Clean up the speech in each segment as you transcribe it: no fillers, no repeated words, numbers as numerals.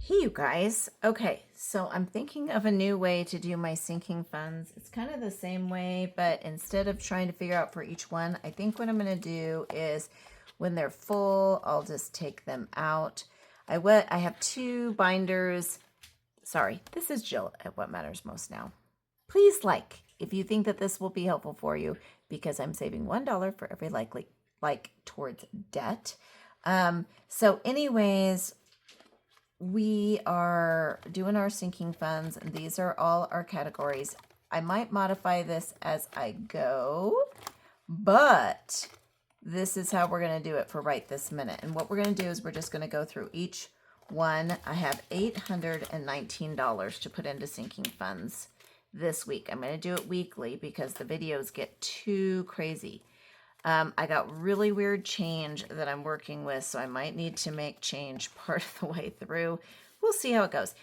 Hey, you guys. Okay, so I'm thinking of a new way to do my sinking funds. It's kind of the same way, but instead of trying to figure out for each one, I think what I'm going to do is when they're full, I'll just take them out. I have two binders. Sorry, this is Jill at What Matters Most Now. Please like if you think that this will be helpful for you because I'm saving $1 for every like towards debt. So anyways, we are doing our sinking funds, and these are all our categories. I might modify this as I go, but this is how we're going to do it for right this minute. And what we're going to do is we're just going to go through each one. I have $819 to put into sinking funds this week. I'm going to do it weekly because the videos get too crazy. I got really weird change that I'm working with, so I might need to make change part of the way through. We'll see how it goes.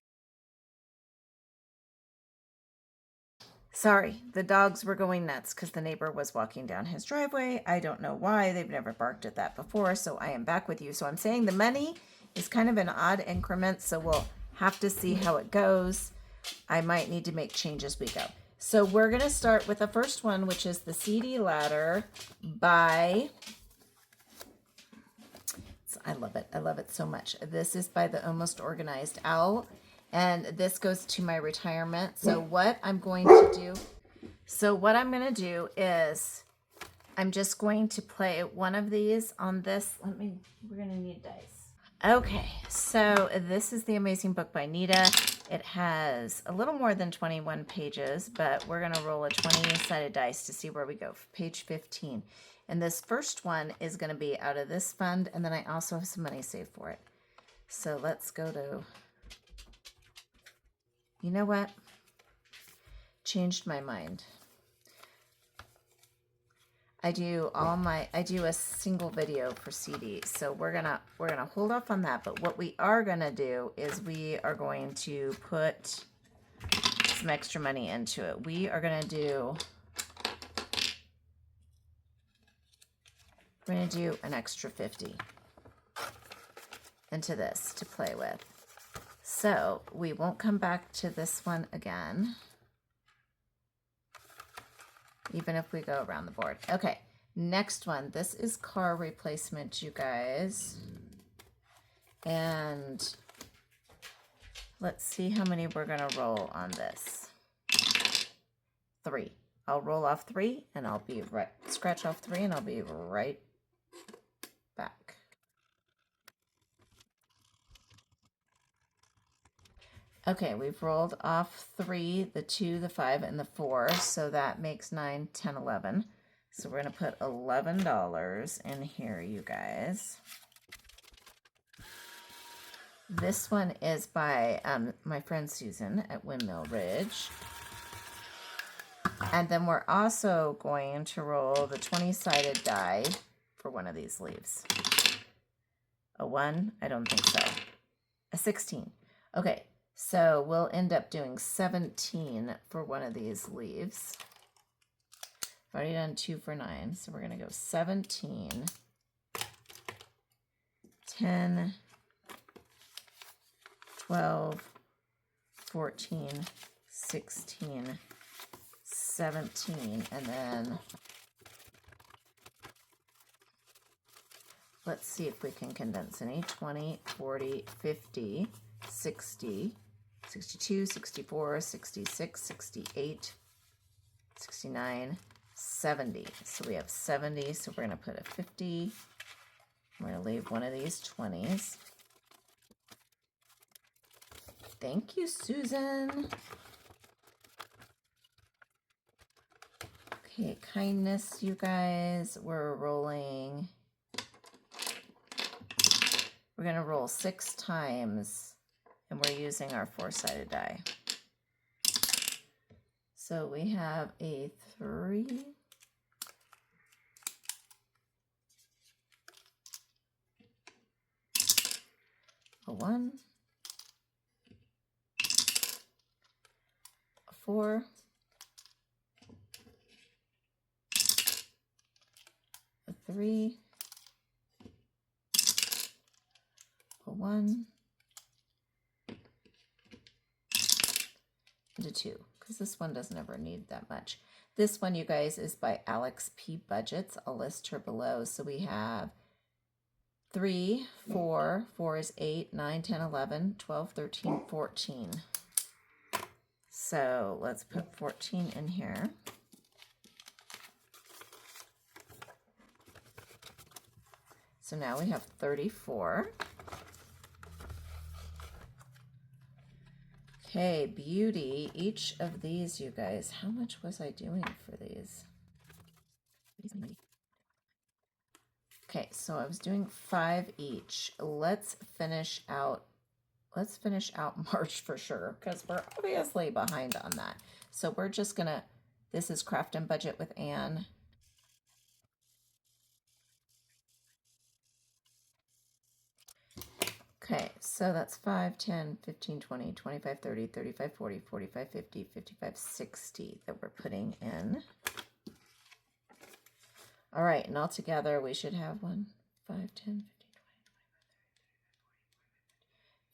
Sorry, the dogs were going nuts because the neighbor was walking down his driveway. I don't know why. They've never barked at that before, so I am back with you. So I'm saying the money is kind of in odd increments, so we'll have to see how it goes. I might need to make change as we go. So we're going to start with the first one, which is the CD ladder by, I love it. I love it so much. This is by the Almost Organized Owl, and this goes to my retirement. So what I'm going to do is I'm just going to play one of these on this. We're going to need dice. Okay, so this is The Amazing Book by Nita. It has a little more than 21 pages, but we're going to roll a 20-sided dice to see where we go. Page 15. And this first one is going to be out of this fund, and then I also have some money saved for it. So let's go to, you know what? Changed my mind. I do a single video for CD, so we're gonna hold off on that. But what we are gonna do is we are going to put some extra money into it. We're gonna do an extra 50 into this to play with. So we won't come back to this one again, even if we go around the board. Okay, next one. This is car replacement, you guys. And let's see how many we're going to roll on this. 3. I'll roll off 3, and I'll be right, scratch off 3, and I'll be right back. Okay, we've rolled off 3, the 2, the 5, and the 4, so that makes 9, 10, 11. So we're going to put $11 in here, you guys. This one is by my friend Susan at Windmill Ridge. And then we're also going to roll the 20-sided die for one of these leaves. A 1? I don't think so. A 16. Okay. So we'll end up doing 17 for one of these leaves. I've already done 2 for 9, so we're going to go 17, 10, 12, 14, 16, 17, and then let's see if we can condense any. 20, 40, 50, 60, 62, 64, 66, 68, 69, 70. So we have 70, so we're going to put a 50. We're going to leave one of these 20s. Thank you, Susan. Okay, kindness, you guys. We're rolling. We're going to roll 6 times, and we're using our 4-sided die. So we have a 3, a 1, a 4, a 3, a 1, into two, because this one doesn't ever need that much. This one, you guys, is by Alex P. Budgets. I'll list her below. So we have 3, 4, 4 is 8, 9, 10, 11, 12, 13, 14. So let's put 14 in here. So now we have 34. Okay, beauty. Each of these, you guys, how much was I doing for these? Okay, so I was doing 5 each. Let's finish out March for sure, because we're obviously behind on that. So we're just gonna, this is Craft and Budget with Anne. Okay, so that's 5, 10, 15, 20, 25, 30, 35, 40, 45, 50, 55, 60 that we're putting in. All right, and all together we should have 1, 5, 10,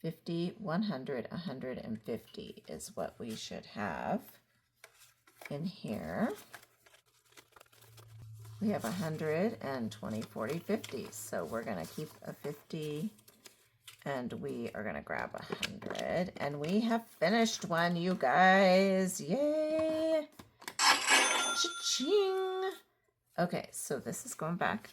15, 20, 50, 100, 150 is what we should have in here. We have 100 and 20, 40, 50. So we're going to keep a 50 and we are going to grab 100. And we have finished one, you guys. Yay! Cha-ching! Okay, so this is going back.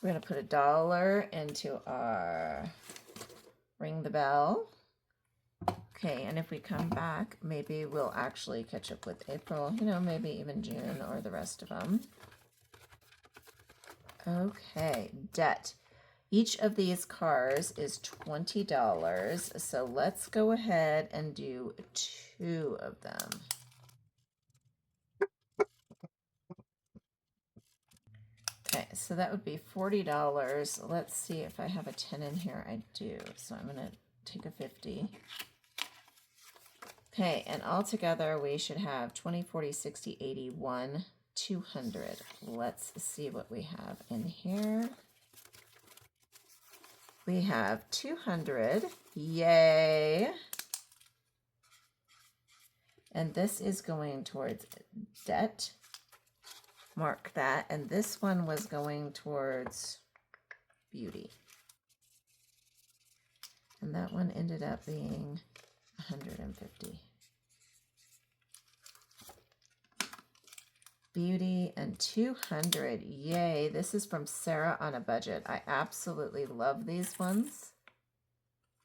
We're going to put $1 into our ring the bell. Okay, and if we come back, maybe we'll actually catch up with April, you know, maybe even June or the rest of them. Okay, debt. Each of these cars is $20, so let's go ahead and do 2 of them. Okay, so that would be $40. Let's see if I have a 10 in here. I do, so I'm going to take a 50. Okay, and all together we should have 20, 40, 60, 80, 1, 200. Let's see what we have in here. We have 200. Yay! And this is going towards debt. Mark that. And this one was going towards beauty. And that one ended up being 150. Beauty and 200. Yay. This is from Sarah on a Budget. I absolutely love these ones.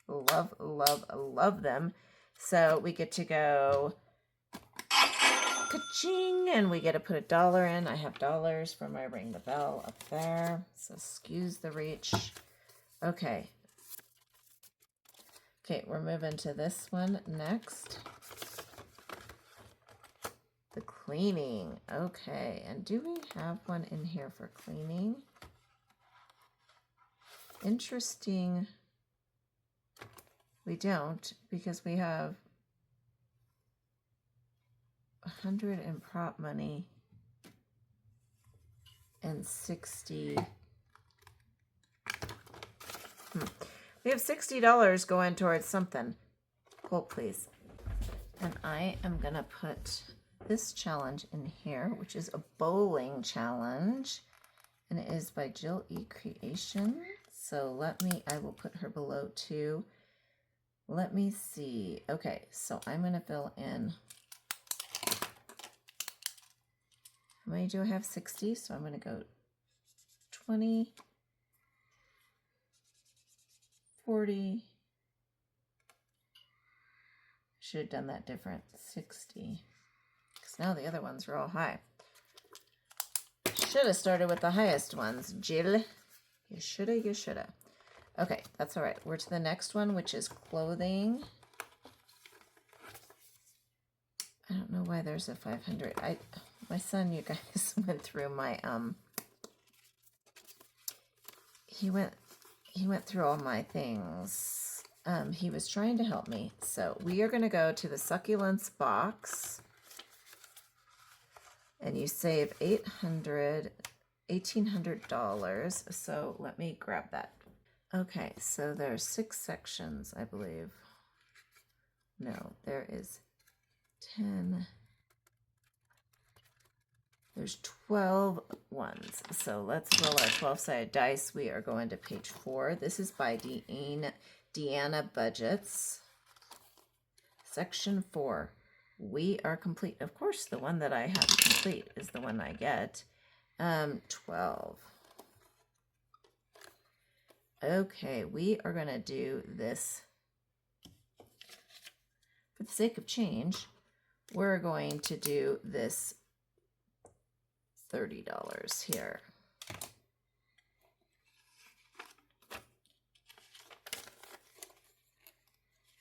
Love, love, love them. So we get to go ka-ching, and we get to put $1 in. I have dollars for my ring the bell up there. So excuse the reach. Okay. Okay, we're moving to this one next. The cleaning. Okay, and do we have one in here for cleaning? Interesting. We don't, because we have 100 in prop money and 60. We have $60 going towards something. Hold, please. And I am going to put this challenge in here, which is a bowling challenge. And it is by Jill E. Creation. So I will put her below too. Let me see. Okay, so I'm going to fill in. How many do I have? 60. So I'm going to go 20. 40. Should have done that different. 60. Because now the other ones are all high. Should have started with the highest ones, Jill. You shoulda, you shoulda. Okay, that's all right. We're to the next one, which is clothing. I don't know why there's a 500. My son, you guys, went through my he went through all my things. He was trying to help me. So we are going to go to the Succulent Box. And you save $1,800. So let me grab that. Okay, so there's 6 sections, I believe. No, there is 10. There's 12 ones. So let's roll our 12-sided dice. We are going to page 4. This is by Deanna Budgets. Section 4. We are complete. Of course, the one that I have complete is the one I get. 12. Okay, we are going to do this. For the sake of change, we're going to do this $30 here.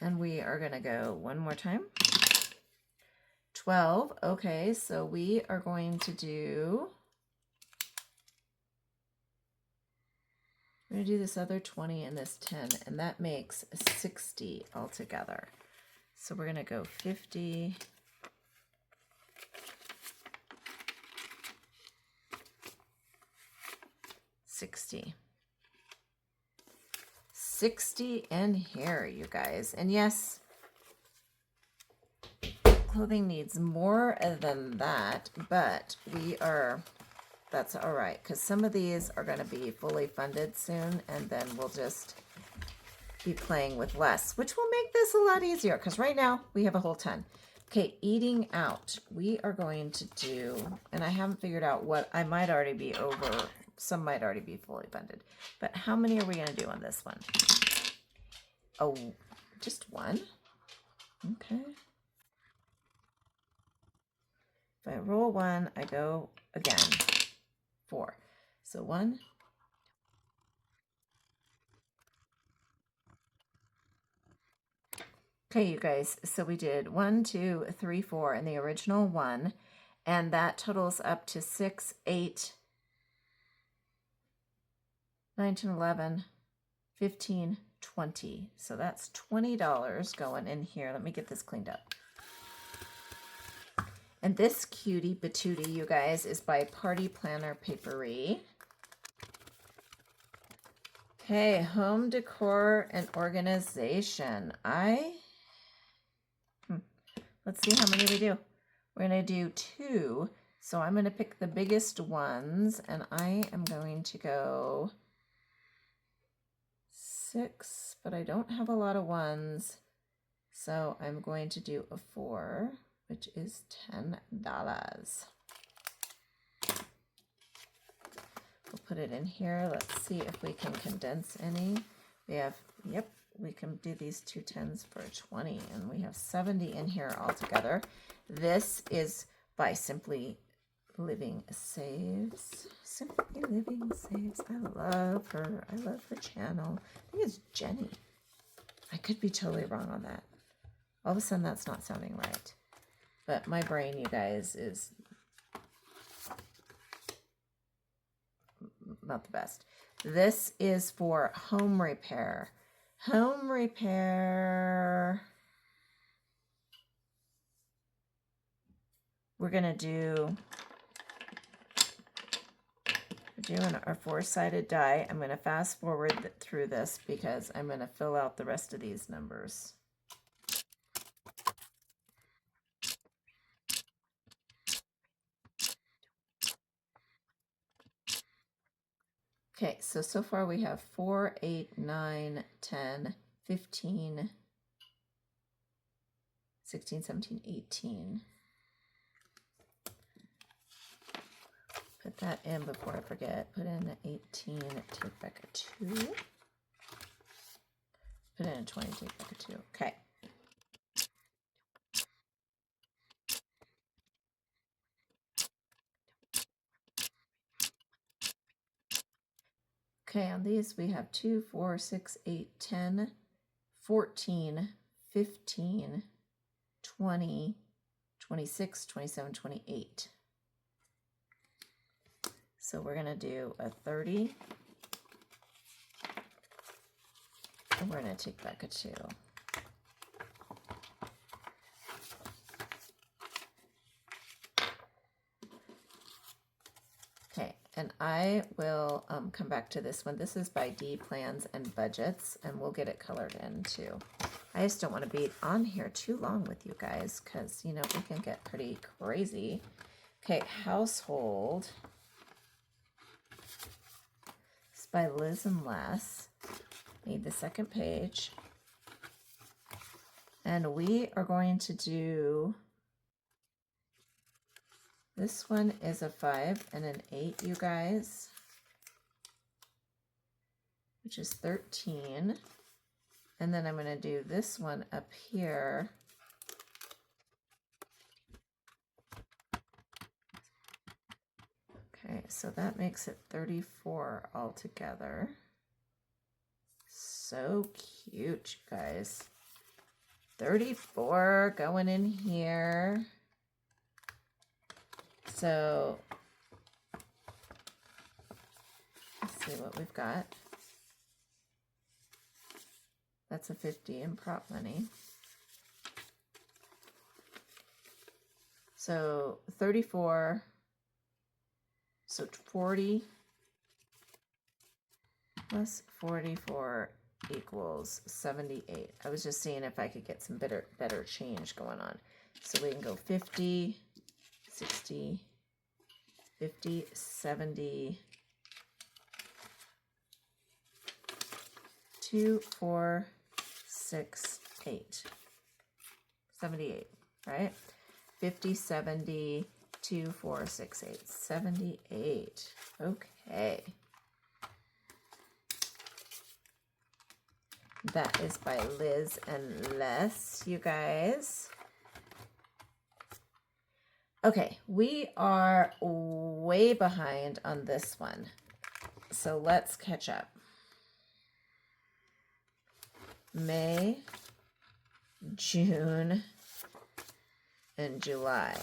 And we are going to go one more time. 12. Okay, so we are going to do, we're going to do this other 20 and this 10, and that makes 60 altogether. So we're going to go 50, 60. 60 in here, you guys. And yes, clothing needs more than that, but that's all right, because some of these are going to be fully funded soon, and then we'll just be playing with less, which will make this a lot easier, because right now we have a whole ton. Okay, eating out. We are going to do, and I haven't figured out what, I might already be over, some might already be fully funded, but how many are we going to do on this one? Oh, just one? Okay. If I roll 1, I go again. 4. So 1. Okay, you guys, so we did 1, 2, 3, 4 in the original one, and that totals up to 6, 8, 9, 10, 11, 15, 20. So that's $20 going in here. Let me get this cleaned up. And this cutie patootie, you guys, is by Party Planner Papery. Okay, home decor and organization. Let's see how many we do. We're going to do 2. So I'm going to pick the biggest ones, and I am going to go 6, but I don't have a lot of ones. So I'm going to do a 4, which is $10. We'll put it in here. Let's see if we can condense any. We have, yep, we can do these 2 10s for 20, and we have 70 in here altogether. This is by Simply Living Saves. Simply Living Saves. I love her. I love her channel. I think it's Jenny. I could be totally wrong on that. All of a sudden, that's not sounding right. But my brain, you guys, is not the best. This is for home repair. Home repair. We're going to we're doing our 4-sided die. I'm going to fast forward through this because I'm going to fill out the rest of these numbers. Okay, so far we have 4, 8, 9, 10, 15, 16, 17, 18. Put that in before I forget. Put in the 18, take back a 2. Put in a 20, take back a 2. Okay. Okay, on these we have 2, 4, 6, 8, 10, 14, 15, 20, 26, 27, 28. So we're going to do a 30. And we're going to take back a 2. Okay, and I will come back to this one. This is by D Plans and Budgets, and we'll get it colored in too. I just don't want to be on here too long with you guys because, you know, we can get pretty crazy. Okay, Household. It's by Liz and Les. Need the second page. And we are going to do, this one is a 5 and an 8, you guys, which is 13. And then I'm going to do this one up here. Okay, so that makes it 34 altogether. So cute, you guys. 34 going in here. So let's see what we've got. That's a 50 in prop money. So 34, so 40 plus 44 equals 78. I was just seeing if I could get some better change going on. So we can go 50, 60, 50, 70, 2, 4, 6, 8. 78, right? 50, 70, 2, 4, 6, 8. 78. Okay. That is by Liz and Les, you guys. Okay, we are way behind on this one. So let's catch up. May, June, and July.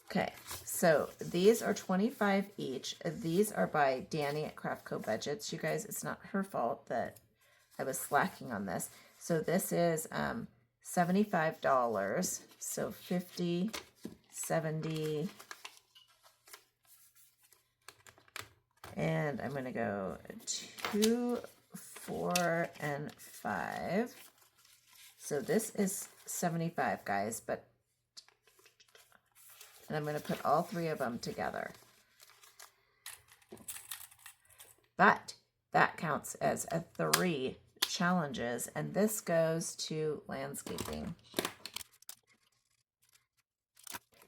Okay, so these are 25 each. These are by Danny at Craft Co Budgets. You guys, it's not her fault that I was slacking on this. So this is $75. So 50, 70, and I'm going to go 2, 4, and 5. So this is 75, guys, and I'm going to put all 3 of them together. But that counts as a 3 challenges, and this goes to landscaping.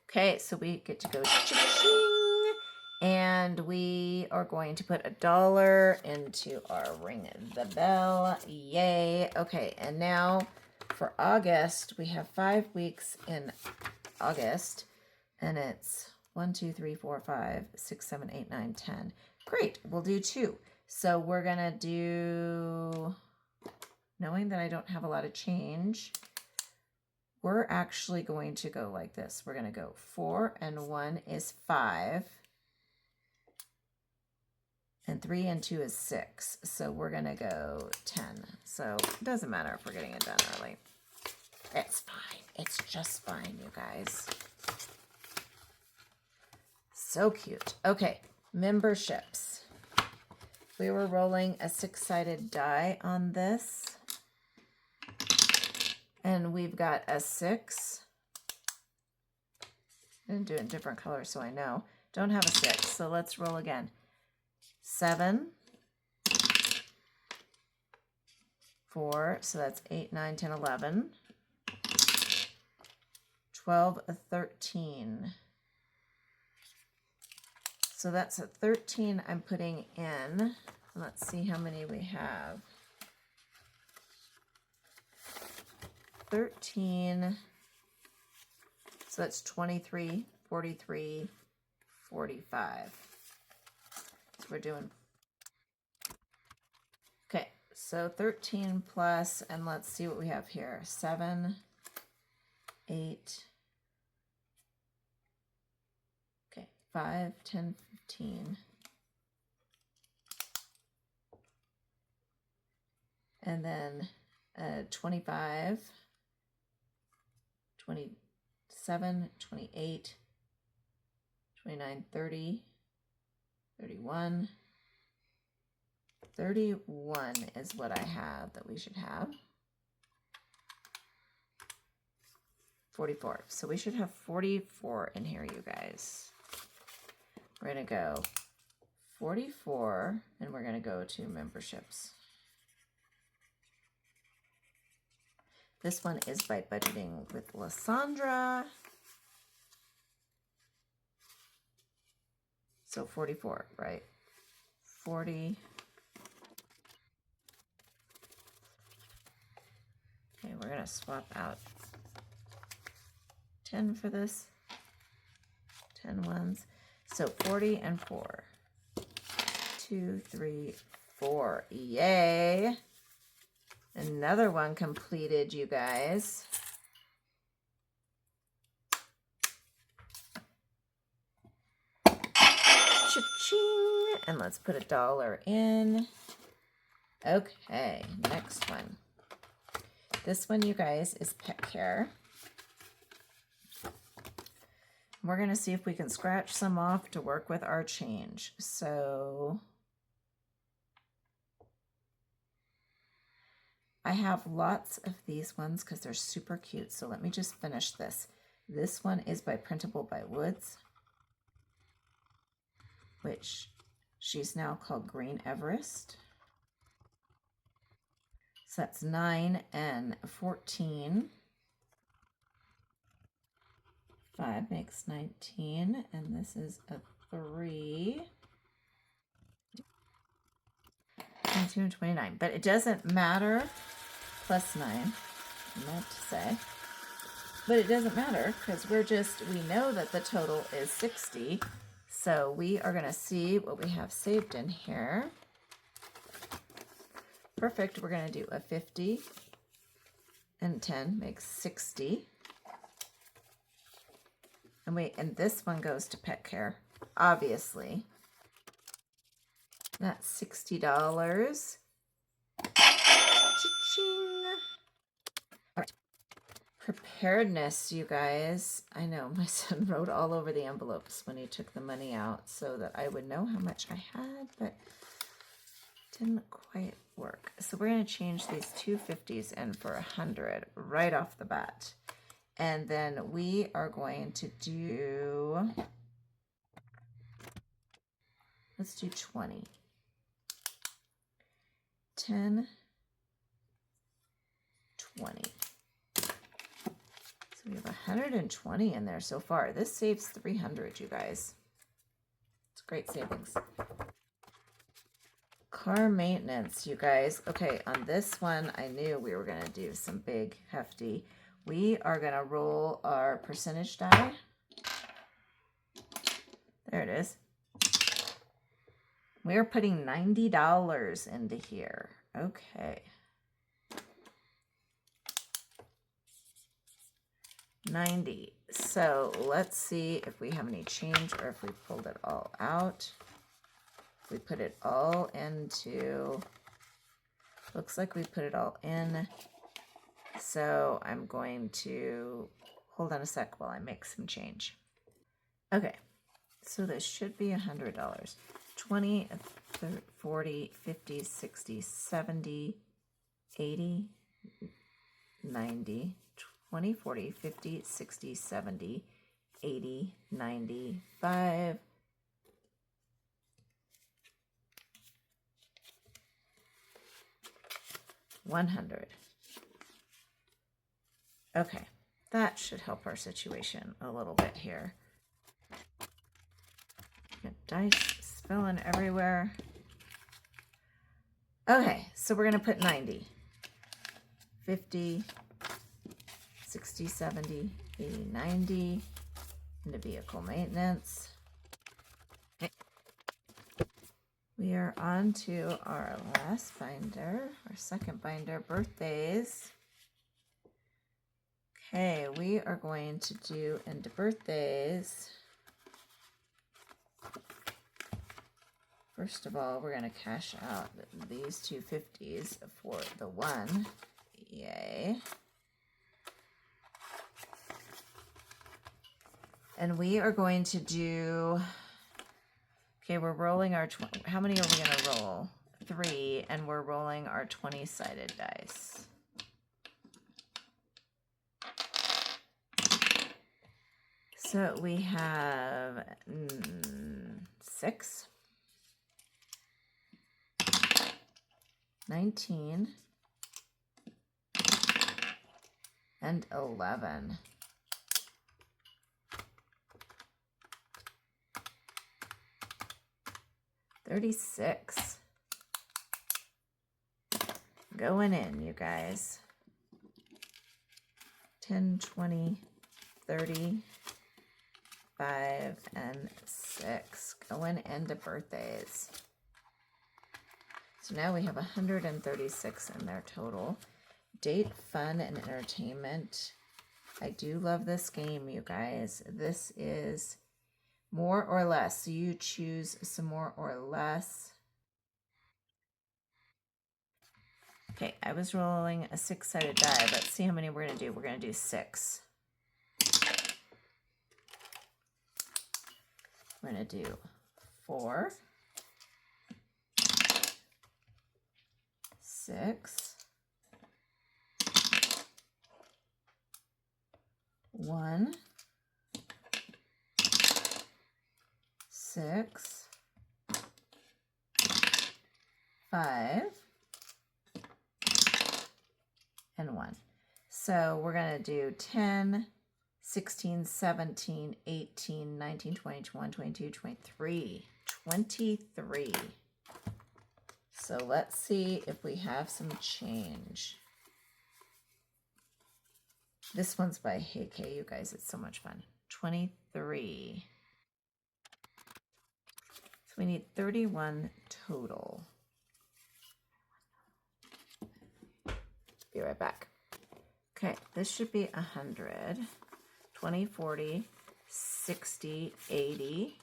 Okay, so we get to go cha-ching, and we are going to put $1 into our ring the bell. Yay. Okay, and now for August, we have 5 weeks in August, and it's 1, 2, 3, 4, 5, 6, 7, 8, 9, 10. Great, we'll do 2. So we're gonna do, knowing that I don't have a lot of change, we're actually going to go like this. We're gonna go 4 and 1 is 5. And 3 and 2 is 6. So we're gonna go 10. So it doesn't matter if we're getting it done early. It's fine. It's just fine, you guys. So cute. Okay, memberships. We were rolling a 6-sided die on this. And we've got a 6. I didn't do it in different colors, so I know. Don't have a 6, so let's roll again. 7. 4, so that's 8, 9, 10, 11. 12, 13. So that's a 13 I'm putting in. Let's see how many we have. 13. So that's 23, 43, 45. So we're doing. Okay, so 13 plus, and let's see what we have here. 7, 8. Okay, 5, 10, 15. And then 25, 27, 28, 29, 30, 31. 31 is what I have that we should have. 44. So we should have 44 in here, you guys. We're going to go 44, and we're going to go to memberships. This one is by Budgeting with Lysandra. So 44, right? 40. Okay, we're going to swap out 10 for this. 10 ones. So 40 and 4. 2, 3, 4. Yay! Another one completed, you guys. Cha-ching! And let's put $1 in. Okay, next one. This one, you guys, is pet care. We're going to see if we can scratch some off to work with our change. So I have lots of these ones because they're super cute. So let me just finish this. This one is by Printable by Woods, which she's now called Green Everest. So that's 9 and 14. 5 makes 19, and this is a 3. 22 and 29, but it doesn't matter. Plus 9, I meant to say. But it doesn't matter because we know that the total is 60. So we are going to see what we have saved in here. Perfect. We're going to do a 50 and 10 makes 60. And this one goes to pet care, obviously. That's $60. Cha-ching. All right. Preparedness, you guys. I know my son wrote all over the envelopes when he took the money out so that I would know how much I had, but it didn't quite work. So we're going to change these 250s in for 100 right off the bat. And then we are going to do, let's do 20. 10, 20. So we have 120 in there so far. This saves 300, you guys. It's great savings. Car maintenance, you guys. Okay, on this one, I knew we were going to do some big, hefty. We are going to roll our percentage die. There it is. We're putting $90 into here. Okay. 90. So let's see if we have any change or if we pulled it all out. We put it all into, looks like we put it all in. So I'm going to, hold on a sec while I make some change. Okay, so this should be $100. 20, 30, 40, 50, 60, 70, 80, 90, 20, 40, 50, 60, 70, 80, 95, 100. Okay, that should help our situation a little bit here. Got dice spilling everywhere. Okay, so we're going to put 90, 50, 60, 70, 80, 90 into vehicle maintenance. Okay. We are on to our last binder, our second binder, birthdays. Okay, we are going to do into birthdays. First of all, we're going to cash out these 250s for the one. Yay. And we are going to do, okay, we're rolling our, how many are we going to roll? 3, and we're rolling our 20-sided dice. So we have 6, 19, and 11. $36. Going in, you guys. 10, 20, 30, 5, and 6. Going into birthdays. So now we have 136 in there total. Date, fun, and entertainment. I do love this game, you guys. This is more or less. So you choose some more or less. Okay, I was rolling a 6-sided die. Let's see how many we're going to do. We're going to do 6. We're going to do 4, 6, 1, 6, 5, and 1. So we're going to do 10, 16, 17, 18, 19, 20, 21, 22, 23. 23. So let's see if we have some change. This one's by Heike, you guys. It's so much fun. 23. So we need 31 total. Be right back. Okay, this should be 100. 20, 40, 60, 80,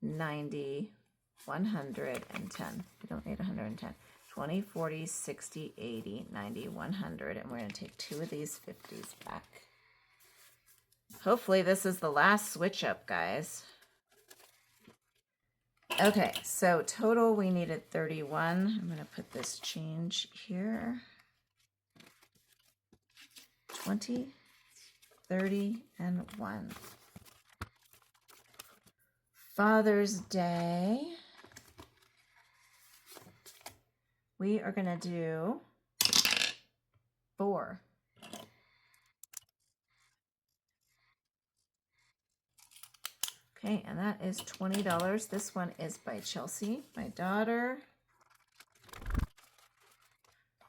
90, 110. We don't need 110. 20, 40, 60, 80, 90, 100. And we're going to take 2 of these 50s back. Hopefully this is the last switch up, guys. Okay, so total we needed 31. I'm going to put this change here. 20, 30, and 1. Father's Day. We are going to do 4. Okay, and that is $20. This one is by Chelsea, my daughter.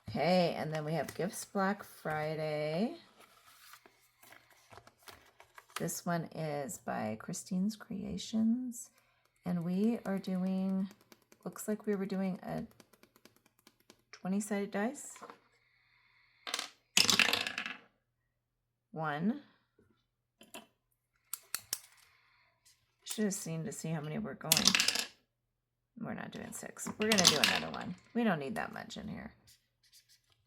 Okay, and then we have Gifts Black Friday. This one is by Christine's Creations. And we are doing, looks like we were doing a 20-sided dice. 1. Should have seen to see how many we're going. We're not doing 6. We're going to do another one. We don't need that much in here.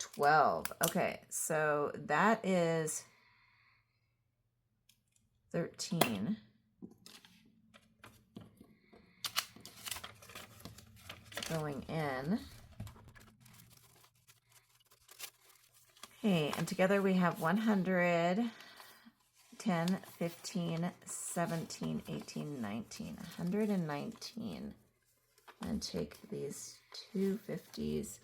12. Okay, so that is 13. Going in. Okay, and together we have 100, 10, 15, 17, 18, 19, 119. And take these 2 50s.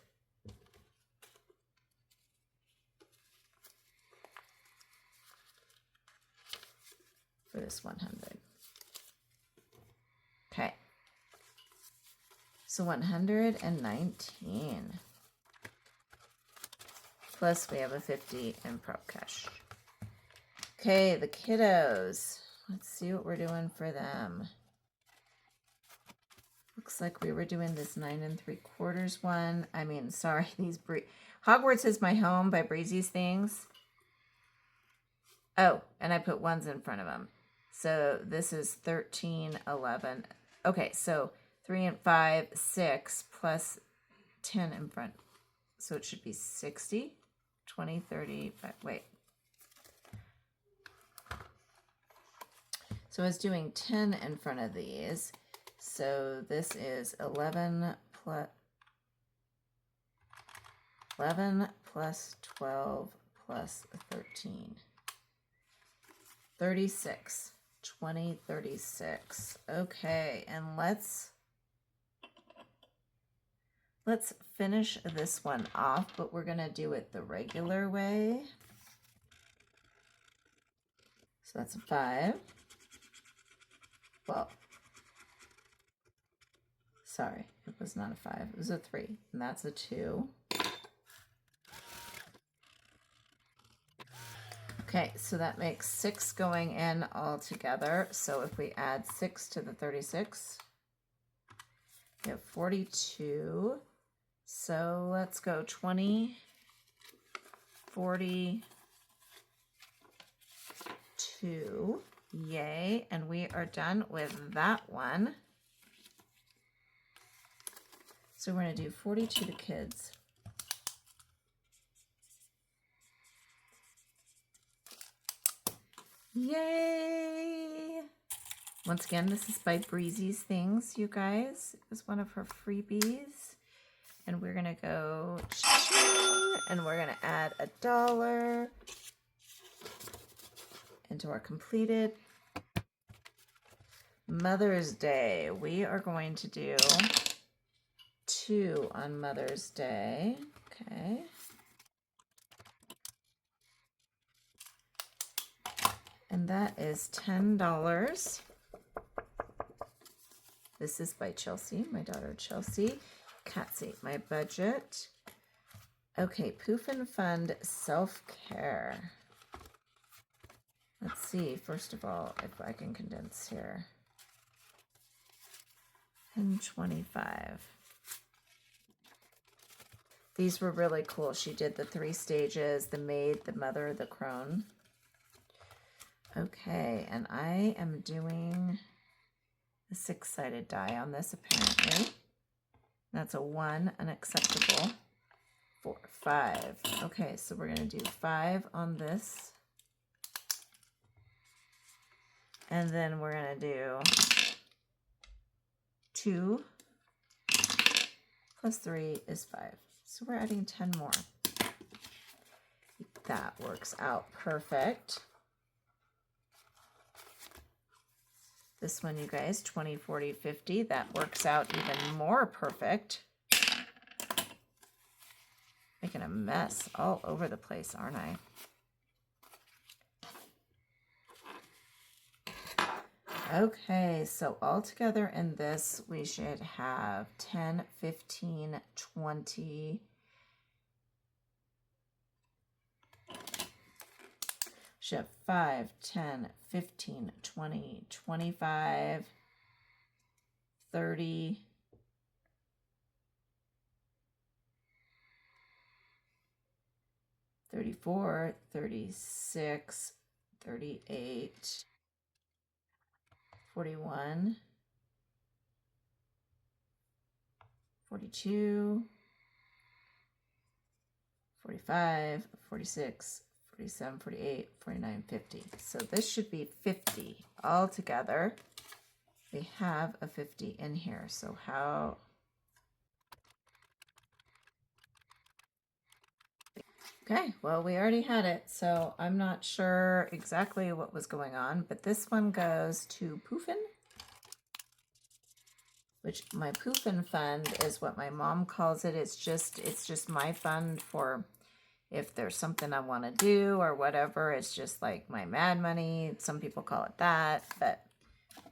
For this 100. Okay. So 119. Plus we have a 50 in prop cash. Okay, the kiddos. Let's see what we're doing for them. Looks like we were doing this 9 3/4 one. I mean, sorry, these Hogwarts Is My Home by Breezy's Things. Oh, and I put 1s in front of them. So this is 13, 11. Okay, so 3 and 5, 6 plus 10 in front. So it should be 60, 20, 30, wait. So I was doing 10 in front of these. So this is 11 plus 12 plus 13. 36. 20, 36. Okay, and let's finish this one off, but we're gonna do it the regular way. So that's a 5. Well, sorry, it was not a 5, it was a 3, and that's a 2. Okay, so that makes 6 going in all together. So if we add 6 to the 36, we have 42. So let's go 20, 42. Yay, and we are done with that one. So we're going to do 42 to kids. Yay! Once again, this is by Breezy's Things, you guys. It was one of her freebies. And we're going to go, and we're going to add $1 into our completed. Mother's Day. We are going to do 2 on Mother's Day. Okay. And that is $10. This is by Chelsea, my daughter Chelsea. Cats ate my budget. Okay, Poof and Fund self-care. Let's see, first of all, if I can condense here. And 25. These were really cool. She did the 3 stages, the maid, the mother, the crone. Okay, and I am doing a 6-sided die on this, apparently. That's a 1, unacceptable. 4, 5. Okay, so we're going to do 5 on this. And then we're going to do 2 plus 3 is 5. So we're adding 10 more. That works out perfect. This one, you guys, 20, 40, 50. That works out even more perfect. Making a mess all over the place, aren't I? Okay, so all together in this, we should have 10, 15, 20. Should have 5, 10, 15, 20, 25, 30, 34, 36, 38, 41, 42, 45, 46, 47, 48, 49, 50. So this should be 50 all together. We have a 50 in here. So how... Okay, well, we already had it, so I'm not sure exactly what was going on, but this one goes to Poofin, which my Poofin fund is what my mom calls it. It's just my fund for if there's something I want to do or whatever. It's just like my mad money. Some people call it that, but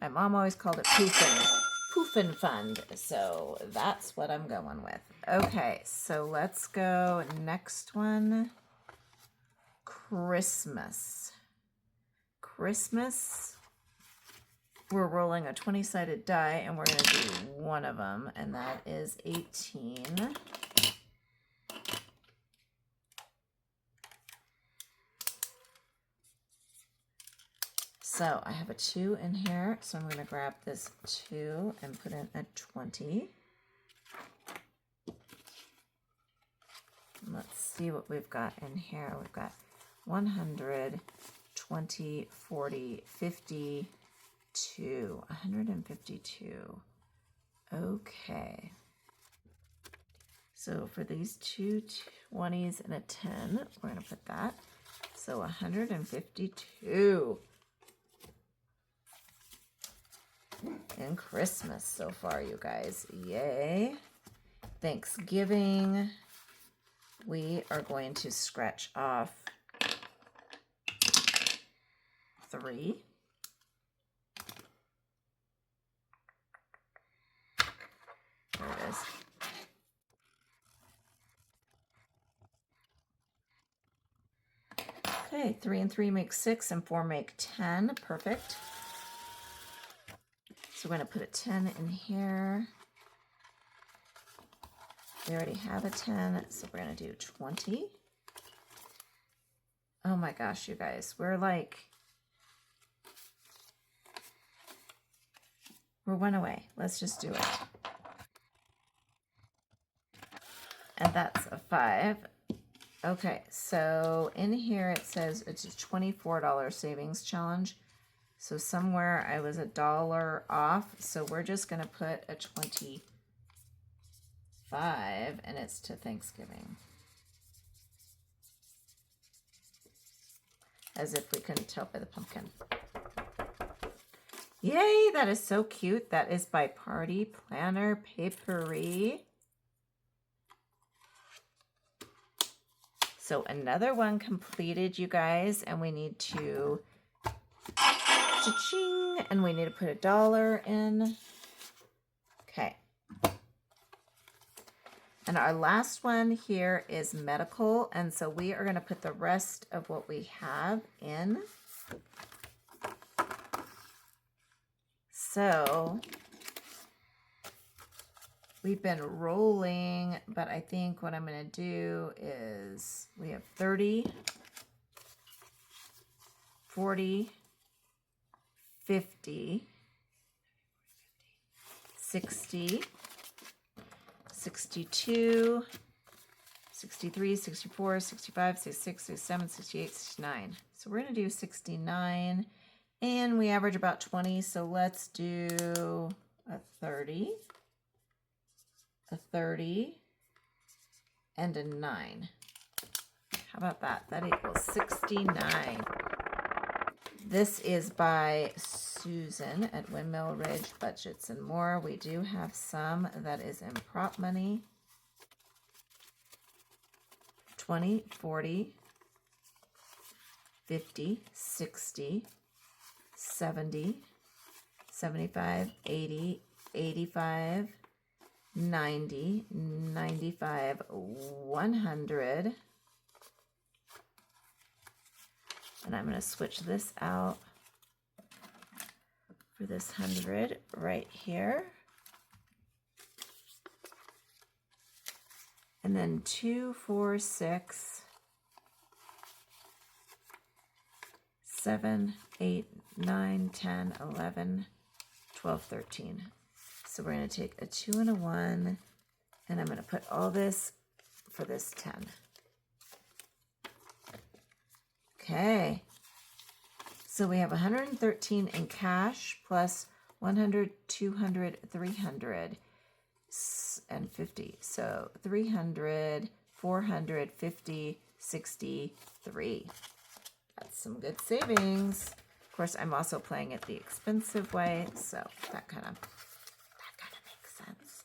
my mom always called it Poofin fund. So that's what I'm going with. Okay, so let's go next one. Christmas. We're rolling a 20-sided die, and we're going to do one of them, and that is 18. So I have a 2 in here, so I'm going to grab this 2 and put in a 20. Let's see what we've got in here. We've got 100, 20, 40, 52, 152. Okay. So for these 2 20s and a 10, we're going to put that. So 152. and Christmas so far, you guys. Yay. Thanksgiving. We are going to scratch off 3. There it is. Okay, 3 and 3 make 6, and 4 make 10. Perfect. So we're going to put a 10 in here. We already have a 10, so we're going to do 20. Oh my gosh, you guys. We're 1 away. Let's just do it. And that's a 5. Okay, so in here it says it's a $24 savings challenge. So somewhere I was $1 off. So we're just going to put a 25, and it's to Thanksgiving. As if we couldn't tell by the pumpkin. Yay, that is so cute. That is by Party Planner Papery. So another one completed, you guys, and we need to cha-ching, and we need to put $1 in. Okay. And our last one here is medical, and so we are going to put the rest of what we have in. So we've been rolling, but I think what I'm going to do is we have 30, 40, 50, 60, 62, 63, 64, 65, 66, 67, 68, 69. So we're going to do 69, and we average about 20, so let's do a 30. A 30, and a 9. How about that? That equals 69. This is by Susan at Windmill Ridge Budgets and More. We do have some that is in prop money. 20, 40, 50, 60, 70, 75, 80, 85, 90, 95, 100. And I'm going to switch this out for this 100 right here. And then 2, 4, 6, 7, 8, 9, 10, 11, 12, 13. So we're going to take a 2 and a 1, and I'm going to put all this for this 10. Okay. So we have 113 in cash plus 100, 200, 300, and 50. So 300, 450, 63. That's some good savings. Of course, I'm also playing it the expensive way, so that kind of makes sense.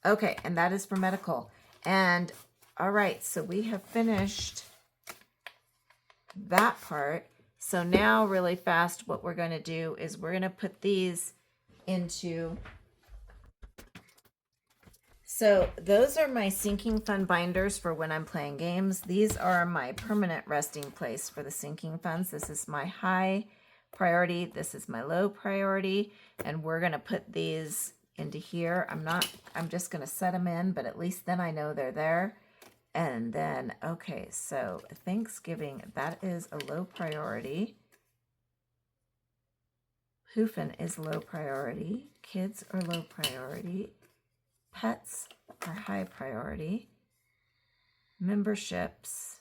Okay, and that is for medical. And all right, so we have finished that part. So now really fast, what we're going to do is we're going to put these into... So those are my sinking fund binders for when I'm playing games. These are my permanent resting place for the sinking funds. This is my high priority. This is my low priority. And we're going to put these into here. I'm just going to set them in, but at least then I know they're there. And then, okay, so Thanksgiving, that is a low priority. Hoofing is low priority. Kids are low priority. Pets are high priority. Memberships,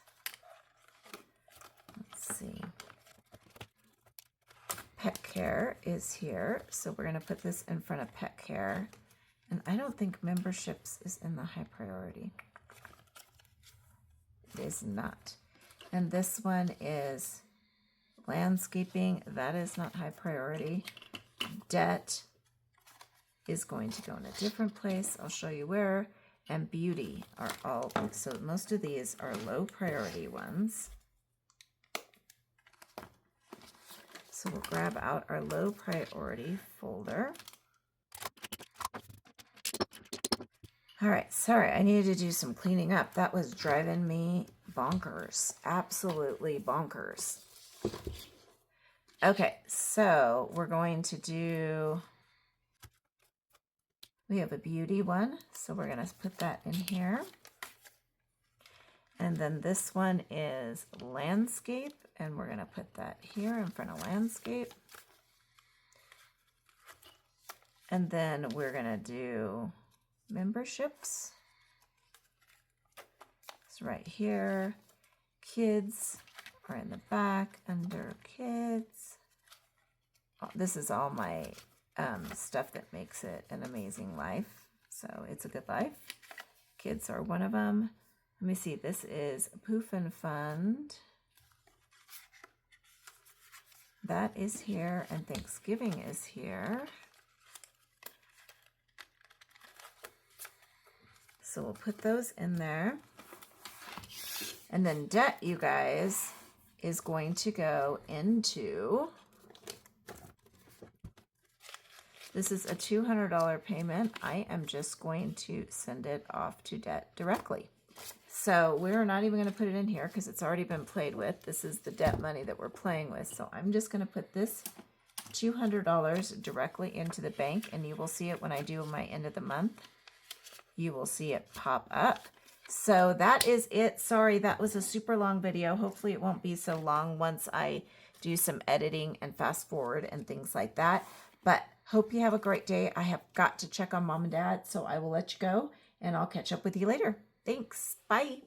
let's see. Pet care is here, so we're going to put this in front of pet care. And I don't think memberships is in the high priority. It is not. And this one is landscaping. That is not high priority. Debt, is going to go in a different place. I'll show you where. And beauty are all, so most of these are low priority ones. So we'll grab out our low priority folder. All right, sorry, I needed to do some cleaning up. That was driving me bonkers, absolutely bonkers. Okay, so we're going to do, we have a beauty one, so we're going to put that in here. And then this one is landscape, and we're going to put that here in front of landscape. And then we're going to do memberships. It's right here. Kids are in the back under kids. Oh, this is all my stuff that makes it an amazing life. So it's a good life. Kids are one of them. Let me see. This is Poof and Fund. That is here, and Thanksgiving is here. So we'll put those in there. And then debt, you guys, is going to go into, this is a $200 payment. I am just going to send it off to debt directly. So we're not even going to put it in here because it's already been played with. This is the debt money that we're playing with. So I'm just going to put this $200 directly into the bank, and you will see it when I do my end of the month. You will see it pop up. So that is it. Sorry, that was a super long video. Hopefully it won't be so long once I do some editing and fast forward and things like that. But hope you have a great day. I have got to check on Mom and Dad, so I will let you go, and I'll catch up with you later. Thanks. Bye.